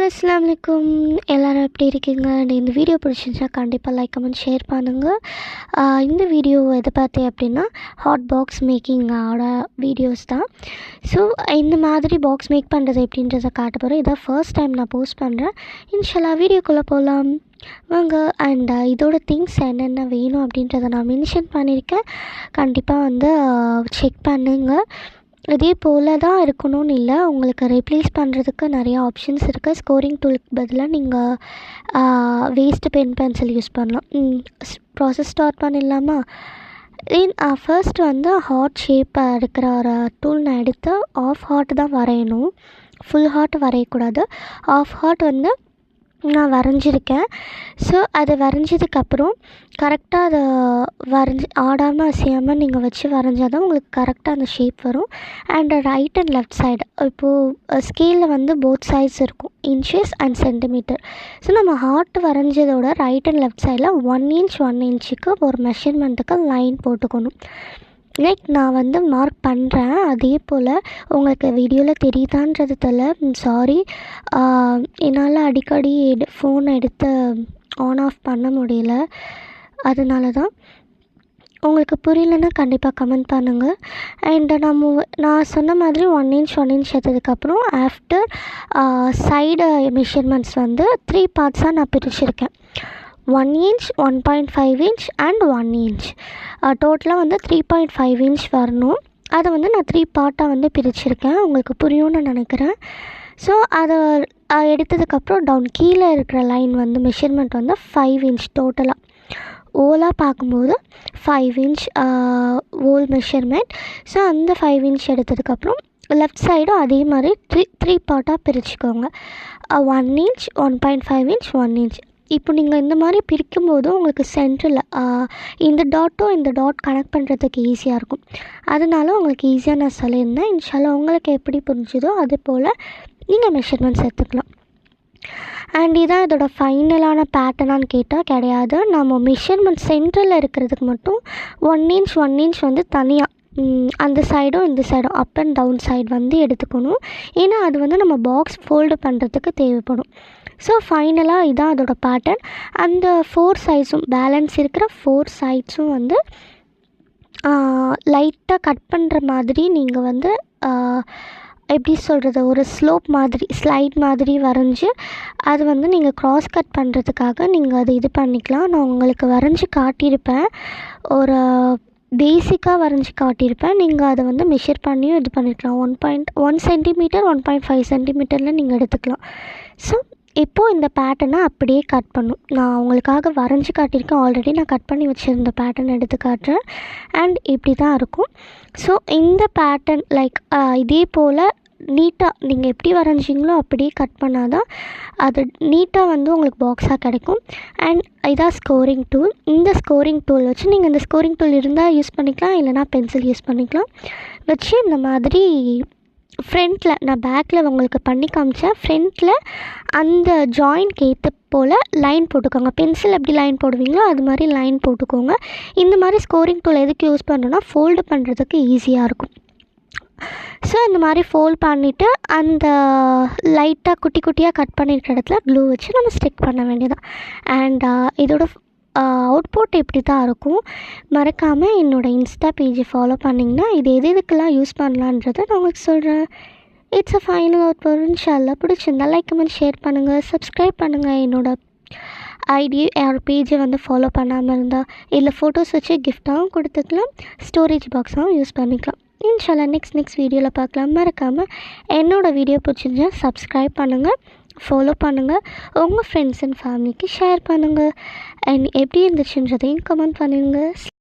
அஸ்ஸலாமு அலைக்கும். எல்லோரும் எப்படி இருக்கீங்க? இந்த வீடியோ பிடிச்சிருந்தா கண்டிப்பாக லைக் கமெண்ட் ஷேர் பண்ணுங்கள். இந்த வீடியோ எதை பார்த்தேன் அப்படின்னா ஹாட் பாக்ஸ் மேக்கிங்கோட வீடியோஸ் தான். ஸோ இந்த மாதிரி பாக்ஸ் மேக் பண்ணுறது எப்படின்றத காட்ட போகிறேன். இதான் ஃபர்ஸ்ட் டைம் நான் போஸ்ட் பண்ணுறேன். இன்ஷால்லா வீடியோக்குள்ளே போகலாம் வாங்க. அண்ட் இதோட திங்ஸ் என்னென்ன வேணும் அப்படின்றத நான் மென்ஷன் பண்ணியிருக்கேன். கண்டிப்பாக செக் பண்ணுங்கள். இதே போல் தான் இருக்கணும்னு இல்லை, உங்களுக்கு ரீப்ளேஸ் பண்ணுறதுக்கு நிறையா ஆப்ஷன்ஸ் இருக்குது. ஸ்கோரிங் டூலுக்கு பதிலாக நீங்கள் வேஸ்ட்டு பென்சில் யூஸ் பண்ணலாம். ப்ராசஸ் ஸ்டார்ட் பண்ணிடலாமா? ஃபர்ஸ்ட் ஹார்ட் ஷேப் இருக்கிற ஒரு டூல் நான் எடுத்து ஆஃப் ஹார்ட் தான் வரையணும், ஃபுல் ஹார்ட் வரையக்கூடாது. ஆஃப் ஹார்ட் நான் வரைஞ்சிருக்கேன். ஸோ அதை வரைஞ்சதுக்கப்புறம் கரெக்டாக அதை ஆடாமல் அசையாமல் நீங்கள் வச்சு வரைஞ்சால் தான் உங்களுக்கு கரெக்டாக அந்த ஷேப் வரும். And right and left side இப்போது ஸ்கேலில் போத் சைட்ஸ் இருக்கும், இன்ச்சஸ் அண்ட் சென்டிமீட்டர். ஸோ நம்ம ஹார்ட் வரைஞ்சதோட ரைட் அண்ட் லெஃப்ட் சைடில் 1 இன்ச் 1 இன்ச்சுக்கு ஒரு மெஷர்மெண்ட்டுக்கு லைன் போட்டுக்கணும். லைக் நான் மார்க் பண்ணுறேன். அதே போல் உங்களுக்கு வீடியோவில் தெரியுதான்றது தெரியல, சாரி. என்னால் அடிக்கடி ஃபோன் எடுத்து ஆன் ஆஃப் பண்ண முடியல, அதனால தான். உங்களுக்கு புரியலன்னா கண்டிப்பாக கமெண்ட் பண்ணுங்கள். அண்ட் நான் சொன்ன மாதிரி 1 இன்ச் 1 இன்ச் எடுத்ததுக்கப்புறம் ஆஃப்டர் சைடு மெஷர்மெண்ட்ஸ் 3 பார்ட்ஸாக நான் பிரிச்சுருக்கேன். 1 இன்ச், 1.5 இன்ச் அண்ட் 1 இன்ச். டோட்டலாக 3.5 இன்ச் வரணும். அதை நான் 3 பார்ட்டாக பிரிச்சுருக்கேன். உங்களுக்கு புரியும்னு நினைக்கிறேன். ஸோ அதை எடுத்ததுக்கப்புறம் டவுன் கீழே இருக்கிற லைன் மெஷர்மெண்ட் 5 இன்ச் டோட்டலாக. ஓலாக பார்க்கும்போது 5 இன்ச் ஓல் மெஷர்மெண்ட். ஸோ அந்த 5 இன்ச் எடுத்ததுக்கப்புறம் லெஃப்ட் சைடும் அதே மாதிரி 3 பார்ட்டாக பிரிச்சுக்கோங்க. 1 இன்ச், 1.5 இன்ச், 1 இன்ச். இப்போ நீங்கள் இந்த மாதிரி பிரிக்கும்போது உங்களுக்கு சென்டரில் இந்த டாட்டும் இந்த டாட் கனெக்ட் பண்ணுறதுக்கு ஈஸியாக இருக்கும். அதனால உங்களுக்கு ஈஸியாக நான் சொல்லியிருந்தேன். இன்ஷால்லா உங்களுக்கு எப்படி புரிஞ்சுதோ அது போல் நீங்கள் மெஷர்மெண்ட்ஸ் எடுத்துக்கலாம். அண்ட் இதான் இதோட ஃபைனலான பேட்டர்னான்னு கேட்டால் கிடையாது. நம்ம மெஷர்மெண்ட் சென்டரில் இருக்கிறதுக்கு மட்டும் 1 இன்ச் 1 இன்ச் தனியாக அந்த சைடும் இந்த சைடும் அப் அண்ட் டவுன் சைடு எடுத்துக்கணும். ஏன்னா அது நம்ம பாக்ஸ் ஃபோல்டு பண்ணுறதுக்கு தேவைப்படும். ஸோ ஃபைனலாக இதான் அதோட பேட்டர்ன். அந்த 4 சைட்ஸும் பேலன்ஸ் இருக்கிற 4 சைட்ஸும் லைட்டாக கட் பண்ணுற மாதிரி நீங்கள் எப்படி சொல்கிறது, ஒரு ஸ்லோப் மாதிரி ஸ்லைட் மாதிரி வரைஞ்சி அது நீங்கள் க்ராஸ் கட் பண்ணுறதுக்காக நீங்கள் அது இது பண்ணிக்கலாம். நான் உங்களுக்கு வரைஞ்சி காட்டியிருப்பேன், ஒரு பேசிக்காக வரைஞ்சி காட்டியிருப்பேன். நீங்கள் அதை மெஷர் பண்ணியும் இது பண்ணிக்கலாம். 1.1 சென்டிமீட்டர் 1.5 சென்டிமீட்டரில் நீங்கள் எடுத்துக்கலாம். ஸோ இப்போது இந்த பேட்டர்னை அப்படியே கட் பண்ணும். நான் உங்களுக்காக வரைஞ்சி காட்டியிருக்கேன், ஆல்ரெடி நான் கட் பண்ணி வச்சுருந்த பேட்டர்ன் எடுத்து காட்டுறேன். அண்ட் இப்படி தான் இருக்கும். ஸோ இந்த பேட்டர்ன் லைக் இதே போல் நீட்டாக நீங்கள் எப்படி வரைஞ்சிங்களோ அப்படியே கட் பண்ணால் தான் அது நீட்டாக உங்களுக்கு பாக்ஸாக கிடைக்கும். அண்ட் இதான் ஸ்கோரிங் டூல். இந்த ஸ்கோரிங் டூல் வச்சு நீங்கள் இந்த ஸ்கோரிங் டூல் இருந்தால் யூஸ் பண்ணிக்கலாம், இல்லைனா பென்சில் யூஸ் பண்ணிக்கலாம். வச்சு இந்த மாதிரி ஃப்ரண்ட்டில், நான் பேக்கில் உங்களுக்கு பண்ணி காமிச்சேன், ஃப்ரண்ட்டில் அந்த ஜாயின்ட்க்கு ஏற்ற போல் லைன் போட்டுக்கோங்க. பென்சில் எப்படி லைன் போடுவீங்களோ அது மாதிரி லைன் போட்டுக்கோங்க. இந்த மாதிரி ஸ்கோரிங் டூல் எதுக்கு யூஸ் பண்ணுறோன்னா ஃபோல்டு பண்ணுறதுக்கு ஈஸியாக இருக்கும். ஸோ இந்த மாதிரி ஃபோல்ட் பண்ணிவிட்டு அந்த லைட்டாக குட்டி குட்டியாக கட் பண்ணியிருக்கிற இடத்துல க்ளூ வச்சு நம்ம ஸ்டிக் பண்ண வேண்டியதான். அண்ட் இதோட அவுட்புட் இப்படி தான் இருக்கும். மறக்காமல் என்னோடய இன்ஸ்டா பேஜை ஃபாலோ பண்ணிங்கன்னா இது எதுக்கெல்லாம் யூஸ் பண்ணலான்றதை நான் உங்களுக்கு சொல்கிறேன். It's a final output. இன்ஷால்லா பிடிச்சிருந்தா லைக் கமெண்ட் ஷேர் பண்ணுங்கள், சப்ஸ்கிரைப் பண்ணுங்கள். என்னோடய ஐடி பேஜை ஃபாலோ பண்ணாமல் இருந்தால் இதில் ஃபோட்டோஸ் வச்சு கிஃப்டாகவும் கொடுத்துக்கலாம், ஸ்டோரேஜ் பாக்ஸாகவும் யூஸ் பண்ணிக்கலாம். இன்ஷால்லா நெக்ஸ்ட் வீடியோவில் பார்க்கலாம். மறக்காமல் என்னோடய வீடியோ பிடிச்சிருந்தா சப்ஸ்கிரைப் பண்ணுங்கள், ஃபாலோ பண்ணுங்கள், உங்கள் ஃப்ரெண்ட்ஸ் அண்ட் ஃபேமிலிக்கு ஷேர் பண்ணுங்கள். அண்ட் எப்படி இருந்துச்சுன்றதையும் கமெண்ட் பண்ணிடுங்க.